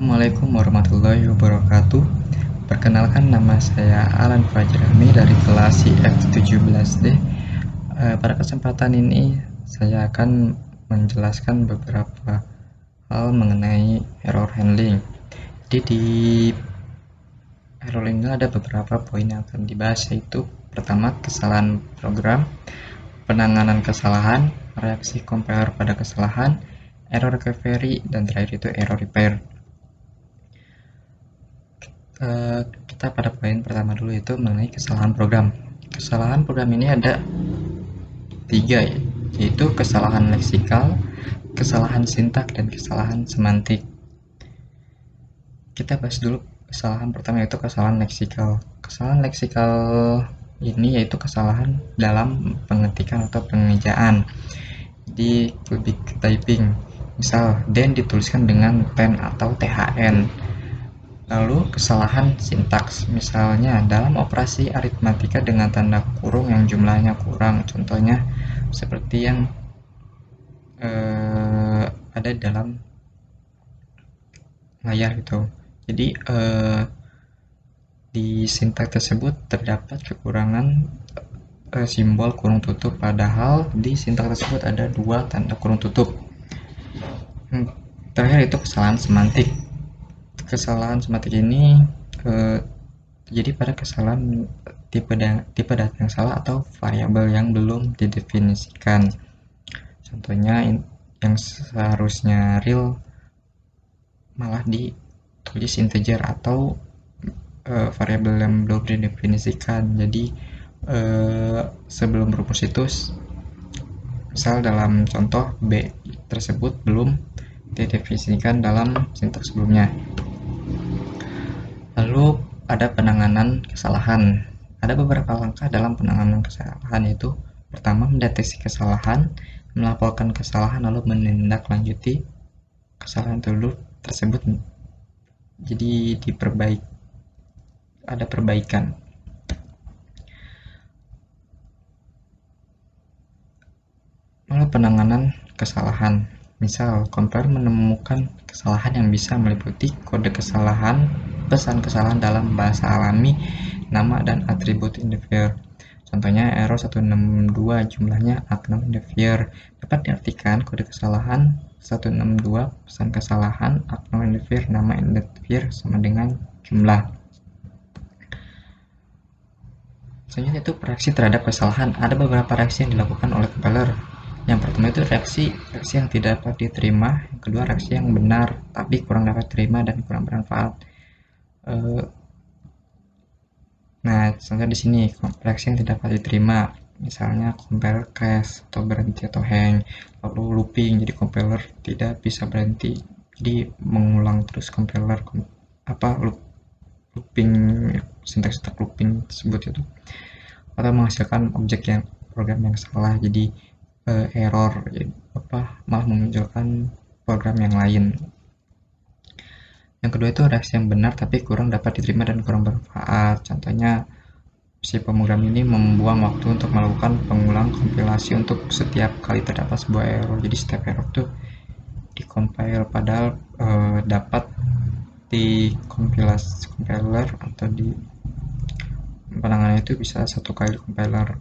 Assalamualaikum warahmatullahi wabarakatuh. Perkenalkan, nama saya Alan Fajrami dari kelas IF17D. Pada kesempatan ini saya akan menjelaskan beberapa hal mengenai error handling. Jadi di error ini ada beberapa poin yang akan dibahas, yaitu pertama, kesalahan program, penanganan kesalahan, reaksi compiler pada kesalahan, error recovery, dan terakhir itu error repair. Kita pada poin pertama dulu, yaitu mengenai kesalahan program. Kesalahan program ini ada 3, yaitu kesalahan leksikal, kesalahan sintak, dan kesalahan semantik. Kita bahas dulu kesalahan pertama, yaitu kesalahan leksikal. Kesalahan leksikal ini yaitu kesalahan dalam pengetikan atau pengejaan. Jadi lebih ke typing. Misal den dituliskan dengan ten atau thn. Lalu kesalahan sintaks, misalnya dalam operasi aritmatika dengan tanda kurung yang jumlahnya kurang, contohnya seperti yang ada dalam layar gitu. Jadi di sintaks tersebut terdapat kekurangan simbol kurung tutup, padahal di sintaks tersebut ada 2 tanda kurung tutup. Terakhir itu kesalahan semantik. Kesalahan semantik ini jadi pada kesalahan tipe data yang salah atau variabel yang belum didefinisikan. Contohnya yang seharusnya real malah ditulis integer, atau variabel yang belum didefinisikan. Jadi sebelum rumus itu, misal dalam contoh B tersebut belum didefinisikan dalam sintaks sebelumnya. Lalu ada penanganan kesalahan. Ada beberapa langkah dalam penanganan kesalahan, yaitu pertama, mendeteksi kesalahan, melaporkan kesalahan, lalu menindaklanjuti kesalahan tersebut. Jadi ada perbaikan. Lalu penanganan kesalahan. Misal, compiler menemukan kesalahan yang bisa meliputi kode kesalahan, pesan kesalahan dalam bahasa alami, nama dan atribut identifier. Contohnya error 162 jumlahnya unknown identifier. Dapat diartikan kode kesalahan 162 pesan kesalahan unknown identifier nama identifier sama dengan jumlah. Selanjutnya itu reaksi terhadap kesalahan. Ada beberapa reaksi yang dilakukan oleh compiler. Yang pertama itu reaksi yang tidak dapat diterima. Yang kedua, reaksi yang benar tapi kurang dapat diterima dan kurang bermanfaat. Nah, contoh di sini reaksi yang tidak dapat diterima, misalnya compiler crash atau berhenti atau hang, lalu looping, jadi compiler tidak bisa berhenti, jadi mengulang terus compiler looping, sintaks looping tersebut itu, atau menghasilkan objek yang program yang salah, jadi error, malah memunculkan program yang lain. Yang kedua itu reaksi yang benar tapi kurang dapat diterima dan kurang bermanfaat. Contohnya, si pemrogram ini membuang waktu untuk melakukan pengulang kompilasi untuk setiap kali terdapat sebuah error. Jadi setiap error itu dikompil, padahal dapat di compiler atau di penanganan itu bisa 1 kali compiler.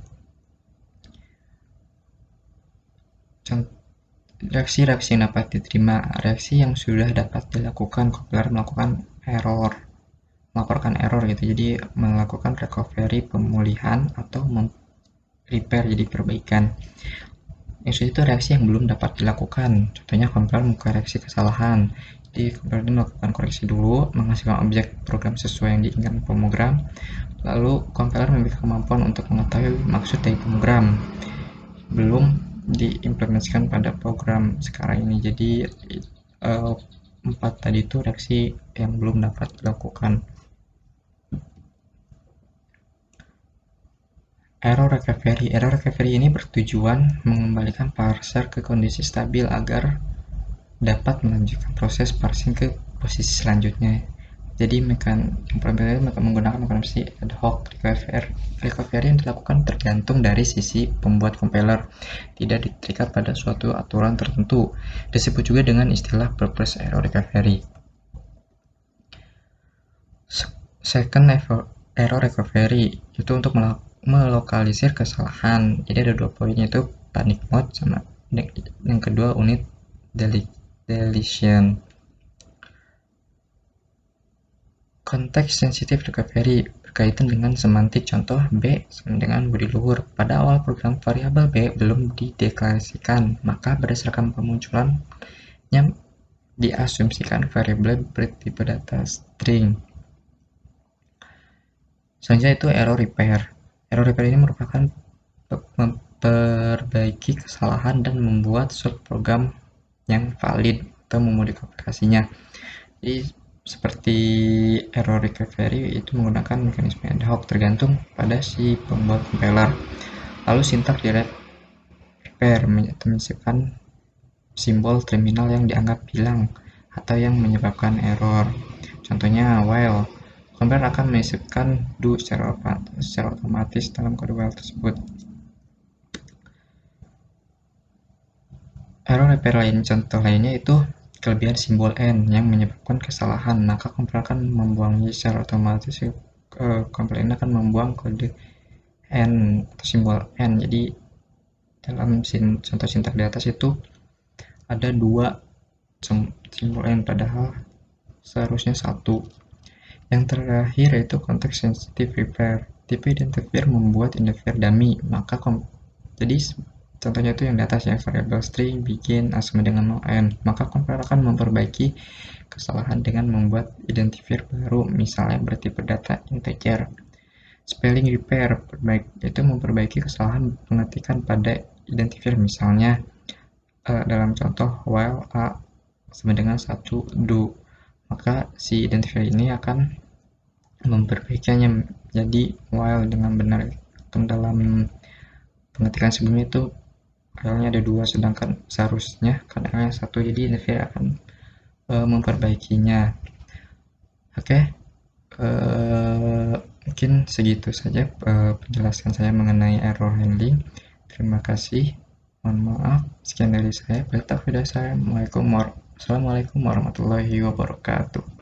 Reaksi yang dapat diterima, reaksi yang sudah dapat dilakukan, compiler melakukan error, melaporkan error gitu, jadi melakukan recovery, pemulihan, atau repair, jadi perbaikan. Yang itu reaksi yang belum dapat dilakukan, contohnya compiler melakukan reaksi kesalahan, jadi compiler melakukan koreksi dulu, menghasilkan objek program sesuai yang diinginkan pemrogram, lalu compiler memiliki kemampuan untuk mengetahui maksud dari pemrogram, belum diimplementasikan pada program sekarang ini. Jadi 4 tadi itu reaksi yang belum dapat dilakukan. Error recovery ini bertujuan mengembalikan parser ke kondisi stabil agar dapat melanjutkan proses parsing ke posisi selanjutnya. Jadi menggunakan mekanisme ad hoc recovery yang dilakukan tergantung dari sisi pembuat compiler, tidak terikat pada suatu aturan tertentu. Disebut juga dengan istilah purpose error recovery. Second error recovery itu untuk melokalisir kesalahan. Jadi ada dua poin, yaitu panic mode sama yang kedua unit deletion. Konteks sensitive recovery berkaitan dengan semantik. Contoh B sama dengan bodi luhur. Pada awal program variabel B belum dideklarasikan, maka berdasarkan pemunculannya diasumsikan variabel bertipe data string. Selanjutnya itu error repair. Error repair ini merupakan memperbaiki kesalahan dan membuat suatu program yang valid atau memodifikasi aplikasinya. Jadi seperti error recovery itu menggunakan mekanisme ad hoc tergantung pada si pembuat compiler. Lalu sintak direct repair menyimpan simbol terminal yang dianggap hilang atau yang menyebabkan error. Contohnya while compiler akan menyisipkan do secara otomatis dalam kode while tersebut. Error repair contoh lainnya itu kelebihan simbol n yang menyebabkan kesalahan, maka compiler akan membuangnya secara otomatis. Compiler akan membuang kode n atau simbol n. Jadi dalam contoh sintak di atas itu ada dua simbol n, padahal seharusnya satu. Yang terakhir yaitu konteks sensitive repair. Tipe identifier membuat identifier dummy, maka jadi contohnya itu yang di atas, yang variabel string begin sama dengan no n, maka compiler akan memperbaiki kesalahan dengan membuat identifier baru, misalnya bertipe data integer. Spelling repair itu memperbaiki kesalahan pengetikan pada identifier, misalnya dalam contoh while a sama dengan 1 do, maka si identifier ini akan memperbaikinya jadi while dengan benar. Dalam pengetikan sebelumnya itu L-nya ada 2, sedangkan seharusnya kan L-nya 1, jadi identifier akan memperbaikinya. Oke, mungkin segitu saja penjelasan saya mengenai error handling. Terima kasih, mohon maaf, sekian dari saya. Assalamualaikum warahmatullahi wabarakatuh.